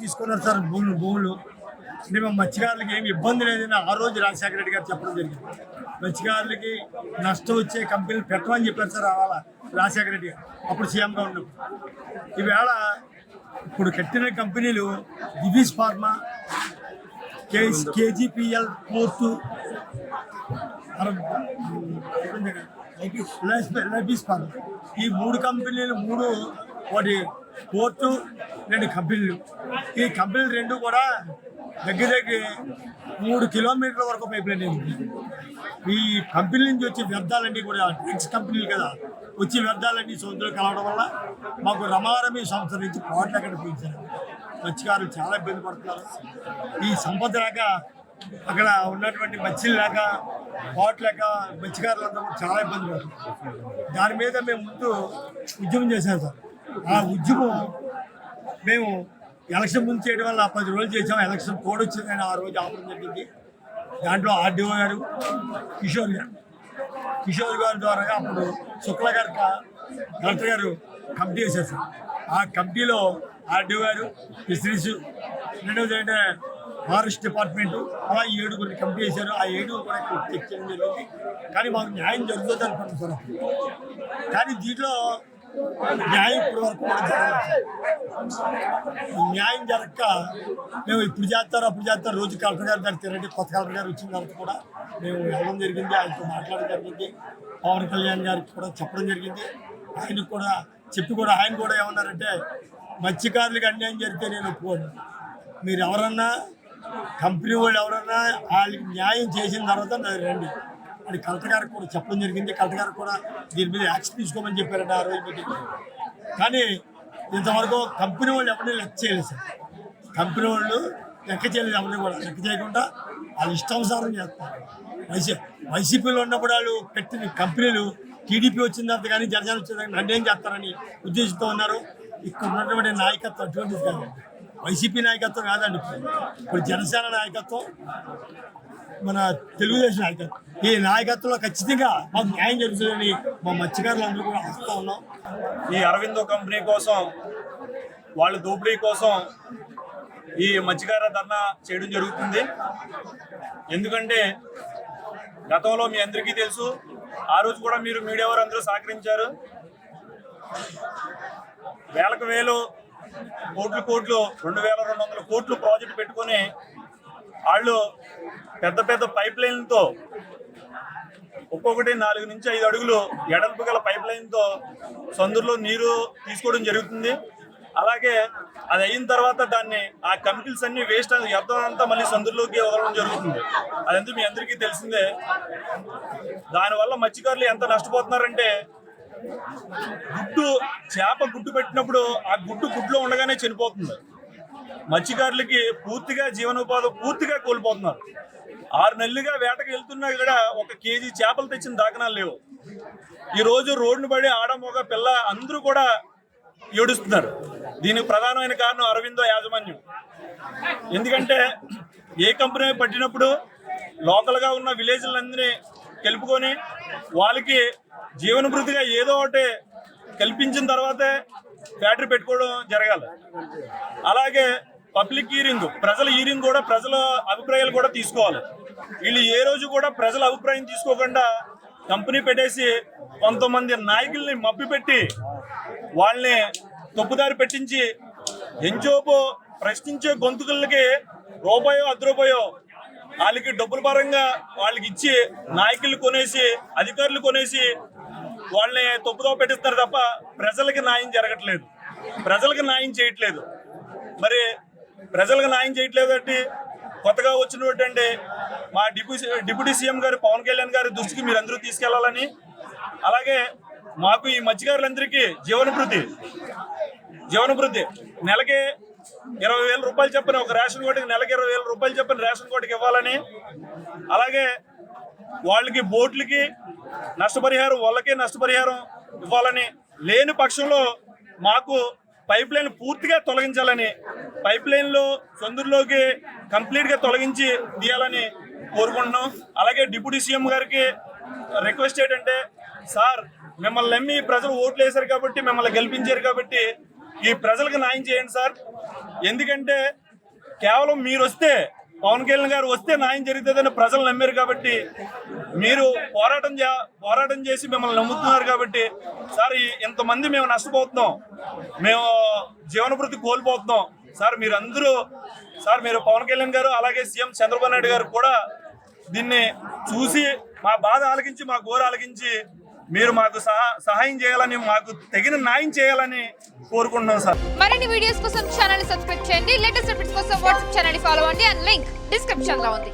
తీసుకున్నారు సార్ భూములు. అంటే మా మత్స్యకారులకి ఏమి ఇబ్బంది లేదని ఆ రోజు రాజశేఖర రెడ్డి గారు చెప్పడం జరిగింది. మత్స్యకారులకి నష్టం వచ్చే కంపెనీలు పెట్టమని చెప్పారు సార్ అలా రాజశేఖర రెడ్డి గారు అప్పుడు సీఎంగా ఉన్నప్పుడు. ఈవేళ ఇప్పుడు కట్టిన కంపెనీలు దివీస్ ఫార్మా, కేజీపీఎల్ పోర్టు, లైబీస్ ఫార్మా, ఈ 3 కంపెనీలు, ఒకటి పోర్టు, 2 కంపెనీలు. ఈ కంపెనీలు 2 కూడా దగ్గర 3 కిలోమీటర్ల వరకు పైప్ లైన్ అయింది. ఈ కంపెనీల నుంచి వచ్చే వ్యర్థాలన్నీ కూడా డ్రగ్స్ కంపెనీలు కదా, వచ్చే వ్యర్థాలన్నీ సముద్రంలో కలవడం వల్ల మాకు రమారమి సంస్థ నుంచి పోట్లు ఎక్కడ పోయించారు. మత్స్యకారులు చాలా ఇబ్బంది పడుతున్నారు. ఈ సంపద లేక, అక్కడ ఉన్నటువంటి మత్స్యలు లేక, పోట్లు లేక మత్స్యకారులందరూ కూడా చాలా ఇబ్బంది పడుతున్నారు. దాని మీద మేము ముందు ఉద్యమం చేశాం సార్. ఆ ఉద్యమం మేము ఎలక్షన్ ముందు చేయడం వల్ల 10 రోజులు చేసాం. ఎలక్షన్ కోడ్ వచ్చిందని ఆ రోజు ఆపడం జరిగింది. దాంట్లో ఆర్డీఓ గారు, కిషోర్ గారి ద్వారా అప్పుడు శుక్లా గారు, కలెక్టర్ గారు కమిటీ వేశారు సార్. ఆ కమిటీలో ఆర్డీఓ గారు, ఫిషరీస్, రెండవది అంటే ఫారెస్ట్ డిపార్ట్మెంటు, అలా 7 కమిటీ వేశారు. ఆ 7 కూడా చెక్ చేయడం జరిగింది. కానీ మాకు న్యాయం జరుగుతుంది అనుకుంటున్నాం సార్. కానీ దీంట్లో న్యాయం ఇప్పటి వరకు కూడా జరగలేదు. న్యాయం జరగక మేము ఇప్పుడు చేస్తారు అప్పుడు చేస్తారు, రోజు కలెక్టర్ గారి దగ్గర తిరగండి. కొత్త కలెక్టర్ గారు వచ్చిన తర్వాత కూడా మేము వెళ్ళడం జరిగింది, ఆయనతో మాట్లాడడం జరిగింది. పవన్ కళ్యాణ్ గారికి కూడా చెప్పడం జరిగింది. ఆయనకు కూడా చెప్పి కూడా ఆయన కూడా ఏమన్నారంటే, మత్స్యకారులకు అన్యాయం జరిగితే నేను ఒప్పుకోను, మీరు ఎవరన్నా కంపెనీ వాళ్ళు ఎవరన్నా వాళ్ళకి న్యాయం చేసిన తర్వాత రండి అని కలెక్టర్ గారికి కూడా చెప్పడం జరిగింది. కలెక్టర్ గారు కూడా దీని మీద యాక్షన్ తీసుకోమని చెప్పారంట ఆ రోజు మీటింగ్. కానీ ఇంతవరకు కంపెనీ వాళ్ళు ఎవరిని లెక్క చేయలేదు సార్. కంపెనీ వాళ్ళు లెక్క చేయలేదు, ఎవరిని కూడా లెక్క చేయకుండా వాళ్ళు ఇష్టానుసారం చేస్తారు. వైసీపీలో ఉన్నప్పుడు వాళ్ళు పెట్టిన కంపెనీలు టీడీపీ వచ్చిన తర్వాత కానీ జనసేన వచ్చిన తర్వాత నన్ను ఏం చేస్తారని ఉద్దేశంతో ఉన్నారు. ఇక్కడ ఉన్నటువంటి నాయకత్వం అటువంటిది కాదు, వైసీపీ నాయకత్వం కాదండి. ఇప్పుడు జనసేన నాయకత్వం, మన తెలుగుదేశం నాయకత్వం, ఈ నాయకత్వంలో ఖచ్చితంగా మాకు న్యాయం జరుగుతుందని మా మత్స్యకారులందరూ కూడా ఆశతో ఉన్నాం. ఈ అరవిందో కంపెనీ కోసం, వాళ్ళ దోపిడీ కోసం ఈ మత్స్యకార ధర్నా చేయడం జరుగుతుంది. ఎందుకంటే గతంలో మీ అందరికీ తెలుసు, ఆ రోజు కూడా మీరు మీడియా వారు అందరూ సహకరించారు. వేలకు వేలు, కోట్లు 2200 కోట్లు ప్రాజెక్టు పెట్టుకొని వాళ్ళు పెద్ద పెద్ద పైప్ లైన్లతో, ఒక్కొక్కటి 4 నుంచి 5 అడుగులు ఎడల్పు గల పైప్ లైన్తో సందులో నీరు తీసుకోవడం జరుగుతుంది. అలాగే అది అయిన తర్వాత దాన్ని ఆ కెమికల్స్ అన్ని వేస్ట్ వ్యర్థం అంతా మళ్ళీ సందులోకి వదలడం జరుగుతుంది. అదంతా మీ అందరికీ తెలిసిందే. దానివల్ల మత్స్యకారులు ఎంత నష్టపోతున్నారంటే, చేప గుడ్డు పెట్టినప్పుడు ఆ గుడ్లో ఉండగానే చనిపోతుంది. మత్స్యకారులకి పూర్తిగా జీవనోపాధి పూర్తిగా కోల్పోతున్నారు. 6 నెలలుగా వేటకు వెళ్తున్నా కూడా 1 కేజీ చేపలు తెచ్చిన దాఖనాలు లేవు. ఈరోజు రోడ్డును పడి ఆడమొగ పిల్ల అందరూ కూడా ఏడుస్తున్నారు. దీనికి ప్రధానమైన కారణం అరవిందో యాజమాన్యం. ఎందుకంటే ఏ కంపెనీ పట్టినప్పుడు లోకల్గా ఉన్న విలేజ్లందరినీ కలుపుకొని వాళ్ళకి జీవనభృతిగా ఏదో ఒకటి కల్పించిన తర్వాతే ఫ్యాక్టరీ పెట్టుకోవడం జరగాలి. అలాగే పబ్లిక్ హీరింగ్, ప్రజల హీరింగ్ కూడా, ప్రజల అభిప్రాయాలు కూడా తీసుకోవాలి. వీళ్ళు ఏ రోజు కూడా ప్రజల అభిప్రాయం తీసుకోకుండా కంపెనీ పెట్టేసి కొంతమంది నాయకుల్ని మభ్యపెట్టి వాళ్ళని తప్పుదారి పెట్టించి ఎంచోపో ప్రశ్నించే గొంతుకులకి రూపాయో 10 రూపాయో వాళ్ళకి డబ్బుల పరంగా వాళ్ళకి ఇచ్చి నాయకులు కొనేసి, అధికారులు కొనేసి వాళ్ళని తప్పుదో పెట్టిస్తారు తప్ప ప్రజలకి న్యాయం జరగట్లేదు, ప్రజలకు న్యాయం చేయట్లేదు. మరి ప్రజలకు న్యాయం చేయట్లేదు అంటే కొత్తగా వచ్చినటువంటి మా డిప్యూటీ సీఎం గారు పవన్ కళ్యాణ్ గారి దృష్టికి మీరు అందరూ తీసుకెళ్లాలని, అలాగే మాకు ఈ మత్స్యకారులందరికీ జీవనభృతి నెలకి 20,000 రూపాయలు చెప్పని, ఒక రేషన్ కోటికి నెలకి 20,000 రూపాయలు చెప్పని రేషన్ కోటికి ఇవ్వాలని, అలాగే వాళ్ళకి బోట్లకి నష్టపరిహారం, వాళ్ళకే నష్టపరిహారం ఇవ్వాలని, లేని పక్షంలో మాకు పైప్ లైన్ పూర్తిగా తొలగించాలని, పైప్ లైన్లో సొందూరులోకి కంప్లీట్గా తొలగించి తీయాలని కోరుకుంటున్నాం. అలాగే డిప్యూటీ సీఎం గారికి రిక్వెస్ట్ ఏంటంటే, సార్ మిమ్మల్ని నమ్మి ప్రజలు ఓట్లు వేశారు కాబట్టి, మిమ్మల్ని గెలిపించారు కాబట్టి ఈ ప్రజలకు న్యాయం చేయండి సార్. ఎందుకంటే కేవలం మీరు వస్తే, పవన్ కళ్యాణ్ గారు వస్తే న్యాయం జరుగుతుందని ప్రజలు నమ్మారు కాబట్టి, మీరు పోరాటం చేసి మిమ్మల్ని నమ్ముతున్నారు కాబట్టి సార్ ఇంతమంది మేము నష్టపోతున్నాం, మేము జీవన భృతి కోల్పోతున్నాం సార్. మీరు పవన్ కళ్యాణ్ గారు అలాగే సీఎం చంద్రబాబు నాయుడు గారు కూడా దీన్ని చూసి మా బాధ ఆలకించి, మా గోరు ఆలకించి మీరు మాకు సహాయం చేయాలని, మాకు తగిన న్యాయం చేయాలని కోరుకుంటున్నాం సార్. మరిన్ని వీడియోస్ కోసం ఛానల్ సబ్స్క్రైబ్ చేయండి. లేటెస్ట్ అప్డేట్స్ కోసం వాట్సాప్ ఛానల్ ఫాలో అవ్వండి. అండ్ లింక్ డిస్క్రిప్షన్ లో ఉంది.